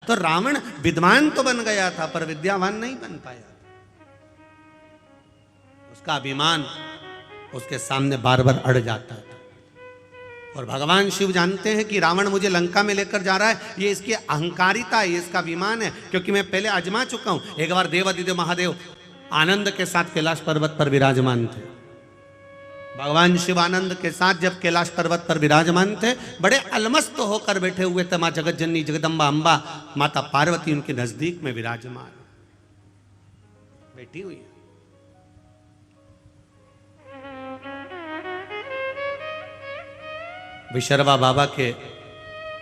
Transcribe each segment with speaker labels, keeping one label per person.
Speaker 1: तो रावण विद्वान तो बन गया था पर विद्यावान नहीं बन पाया। उसका अभिमान उसके सामने बार बार अड़ जाता था। और भगवान शिव जानते हैं कि रावण मुझे लंका में लेकर जा रहा है, ये इसकी अहंकारिता है, ये इसका अभिमान है, क्योंकि मैं पहले आजमा चुका हूं। एक बार देवादिदेव महादेव आनंद के साथ कैलाश पर्वत पर विराजमान थे। भगवान शिव आनंद के साथ जब कैलाश पर्वत पर विराजमान थे, बड़े अलमस्त होकर बैठे हुए थे। मां जगत जननी जगदम्बा अंबा माता पार्वती उनके नजदीक में विराजमान बैठी हुई है। विशर्वा बाबा के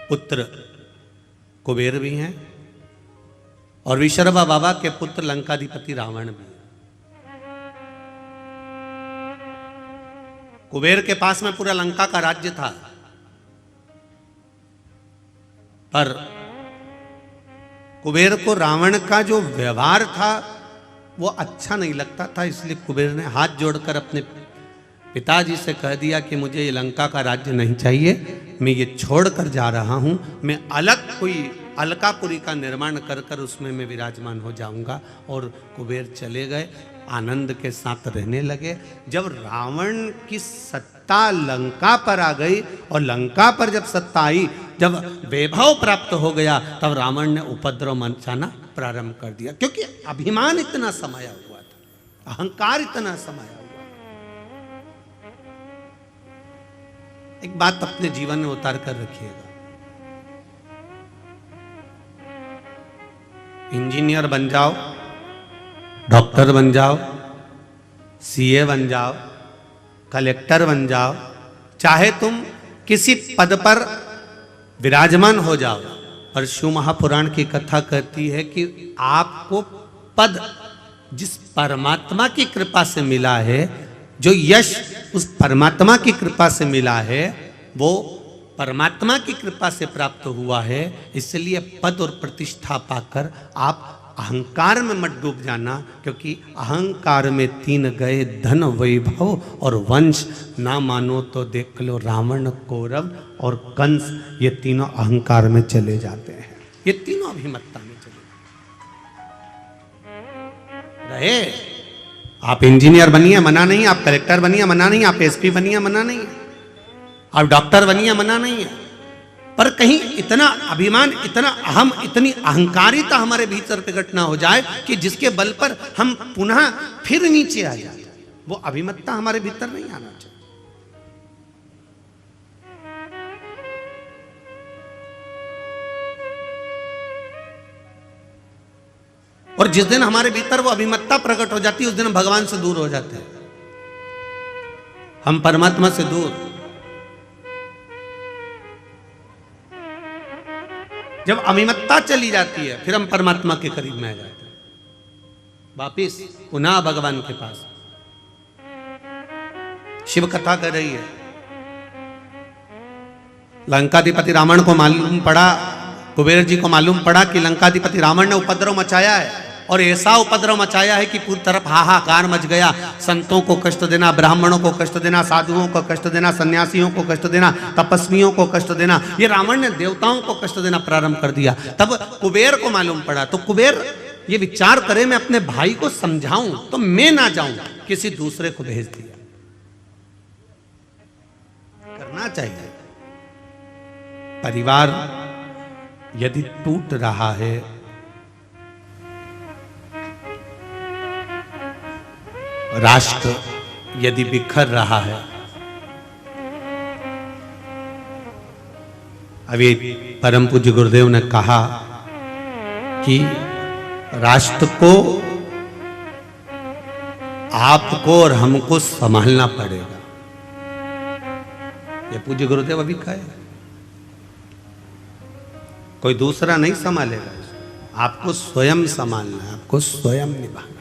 Speaker 1: पुत्र कुबेर भी हैं और विशर्वा बाबा के पुत्र लंकाधिपति रावण भी हैं। कुबेर के पास में पूरा लंका का राज्य था, पर कुबेर को रावण का जो व्यवहार था वो अच्छा नहीं लगता था, इसलिए कुबेर ने हाथ जोड़कर अपने पिताजी से कह दिया कि मुझे ये लंका का राज्य नहीं चाहिए, मैं ये छोड़कर जा रहा हूं, मैं अलग कोई अलकापुरी का निर्माण कर कर उसमें मैं विराजमान हो जाऊंगा। और कुबेर चले गए, आनंद के साथ रहने लगे। जब रावण की सत्ता लंका पर आ गई और लंका पर जब सत्ता आई, जब वैभव प्राप्त हो गया, तब रावण ने उपद्रव मचाना प्रारंभ कर दिया, क्योंकि अभिमान इतना समाया हुआ था, अहंकार इतना समाया। एक बात अपने जीवन में उतार कर रखिएगा, इंजीनियर बन जाओ, डॉक्टर बन जाओ, सीए बन जाओ, कलेक्टर बन जाओ, चाहे तुम किसी पद पर विराजमान हो जाओ, पर शिव महापुराण की कथा कहती है कि आपको पद जिस परमात्मा की कृपा से मिला है, जो यश उस परमात्मा की कृपा से मिला है, वो परमात्मा की कृपा से प्राप्त हुआ है। इसलिए पद और प्रतिष्ठा पाकर आप अहंकार में मत डूब जाना, क्योंकि अहंकार में तीन गए, धन वैभव और वंश। ना मानो तो देख लो रावण, कौरव और कंस, ये तीनों अहंकार में चले जाते हैं, ये तीनों अभिमत्ता में चले रहे। आप इंजीनियर बनिए मना नहीं, आप कलेक्टर बनिए मना नहीं, आप एसपी बनिए मना नहीं, आप डॉक्टर बनिए मना नहीं है, पर कहीं इतना अभिमान, इतना अहम, इतनी अहंकारिता हमारे भीतर प्रकट ना हो जाए कि जिसके बल पर हम पुनः फिर नीचे आ जाए। वो अभिमत्ता हमारे भीतर नहीं आना चाहिए। और जिस दिन हमारे भीतर वो अभिमत्ता प्रकट हो जाती है, उस दिन हम भगवान से दूर हो जाते हैं, हम परमात्मा से दूर। जब अभिमत्ता चली जाती है, फिर हम परमात्मा के करीब में आ जाते हैं, वापिस पुनः भगवान के पास। शिव कथा कर रही है, लंकाधिपति रावण को मालूम पड़ा, कुबेर जी को मालूम पड़ा कि लंकाधिपति रावण ने उपद्रव मचाया है, और ऐसा उपद्रव मचाया है कि पूरी तरफ हाहाकार मच गया। संतों को कष्ट देना, ब्राह्मणों को कष्ट देना, साधुओं को कष्ट देना, सन्यासियों को कष्ट देना, तपस्वियों को कष्ट देना, ये रावण ने देवताओं को कष्ट देना प्रारंभ कर दिया। तब कुबेर को मालूम पड़ा, तो कुबेर ये विचार करे मैं अपने भाई को समझाऊं तो मैं ना जाऊं, किसी दूसरे को भेज दिया। करना चाहिए। परिवार यदि टूट रहा है, राष्ट्र यदि बिखर रहा है, अभी परम पूज्य गुरुदेव ने कहा कि राष्ट्र को आपको और हमको संभालना पड़ेगा। ये पूज्य गुरुदेव अभी कहे, कोई दूसरा नहीं संभालेगा, आपको स्वयं संभालना है, आपको स्वयं निभाना।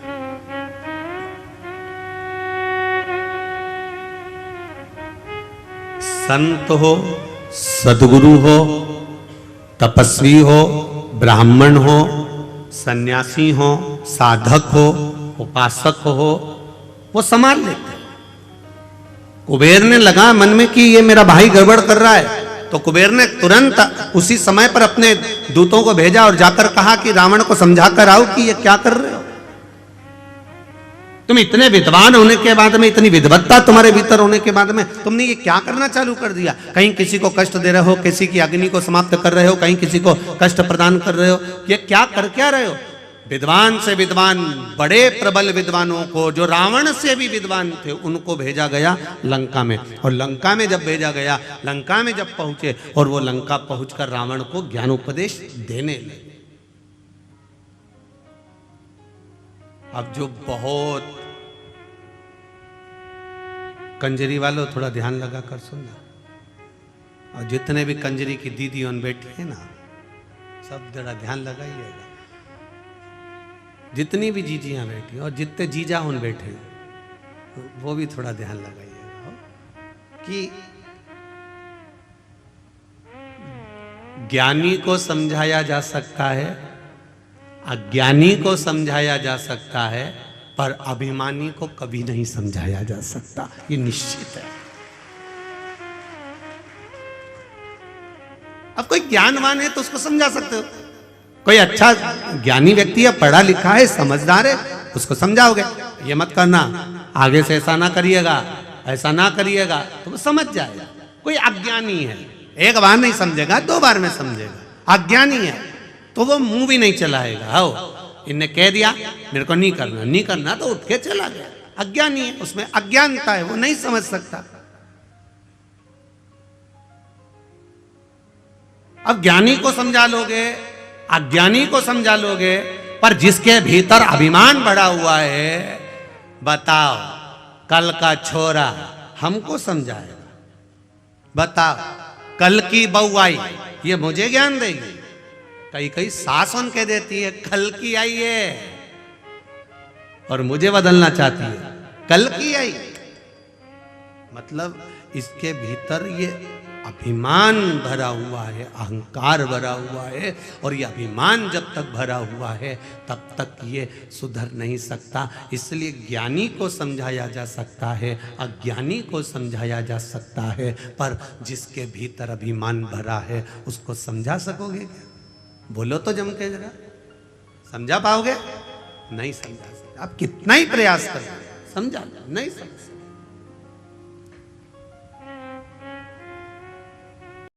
Speaker 1: संत हो, सदगुरु हो, तपस्वी हो, ब्राह्मण हो, सन्यासी हो, साधक हो, उपासक हो, वो संभाल लेते हैं। कुबेर ने लगा मन में कि ये मेरा भाई गड़बड़ कर रहा है, तो कुबेर ने तुरंत उसी समय पर अपने दूतों को भेजा और जाकर कहा कि रावण को समझाकर आओ कि ये क्या कर रहे हो, तुम इतने विद्वान होने के बाद में, इतनी विद्वत्ता तुम्हारे भीतर होने के बाद में तुमने ये क्या करना चालू कर दिया। कहीं किसी को कष्ट दे रहे हो, किसी की अग्नि को समाप्त कर रहे हो, कहीं किसी को कष्ट प्रदान कर रहे हो, ये क्या कर क्या रहे हो। विद्वान से विद्वान, बड़े प्रबल विद्वानों को, जो रावण से भी विद्वान थे, उनको भेजा गया लंका में। और लंका में जब भेजा गया, लंका में जब पहुंचे और वो लंका पहुंचकर रावण को ज्ञानोपदेश देने लगे। अब जो बहुत कंजरी वालों थोड़ा ध्यान लगा कर सुनना, और जितने भी कंजरी की दीदी उन बैठी है ना, सब जरा ध्यान लगाइएगा। जितनी भी जीजियां बैठी और जितने जीजा उन बैठे वो भी थोड़ा ध्यान लगाइएगा कि ज्ञानी को समझाया जा सकता है, अज्ञानी को समझाया जा सकता है, पर अभिमानी को कभी नहीं समझाया जा सकता, ये निश्चित है। अब कोई ज्ञानवान है तो उसको समझा सकते हो, कोई अच्छा ज्ञानी व्यक्ति है, पढ़ा लिखा है, समझदार है, उसको समझाओगे ये मत करना, आगे से ऐसा ना करिएगा, ऐसा ना करिएगा, तो वो समझ जाएगा। कोई अज्ञानी है, एक बार नहीं समझेगा, 2 बार में समझेगा। अज्ञानी है तो वो मुंह भी नहीं चलाएगा। हो इनने कह दिया मेरे को नहीं करना, नहीं करना, तो उठ के चला गया। अज्ञानी है, उसमें अज्ञानता है, वो नहीं समझ सकता। अब ज्ञानी को समझा लोगे, अज्ञानी को समझा लोगे, पर जिसके भीतर अभिमान बढ़ा हुआ है, बताओ कल का छोरा हमको समझाएगा, बताओ कल की बहू आई ये मुझे ज्ञान देगी। कई कई सास उन कह देती है कल की आई है और मुझे बदलना चाहती है, कल की आई, मतलब इसके भीतर ये अभिमान भरा हुआ है, अहंकार भरा हुआ है, और ये अभिमान जब तक भरा हुआ है तब तक ये सुधर नहीं सकता। इसलिए ज्ञानी को समझाया जा सकता है, अज्ञानी को समझाया जा सकता है, पर जिसके भीतर अभिमान भरा है उसको समझा सकोगे क्या? बोलो तो जम के जरा, समझा पाओगे? नहीं समझा सकते। आप कितना ही प्रयास करो समझा नहीं समझ सकते।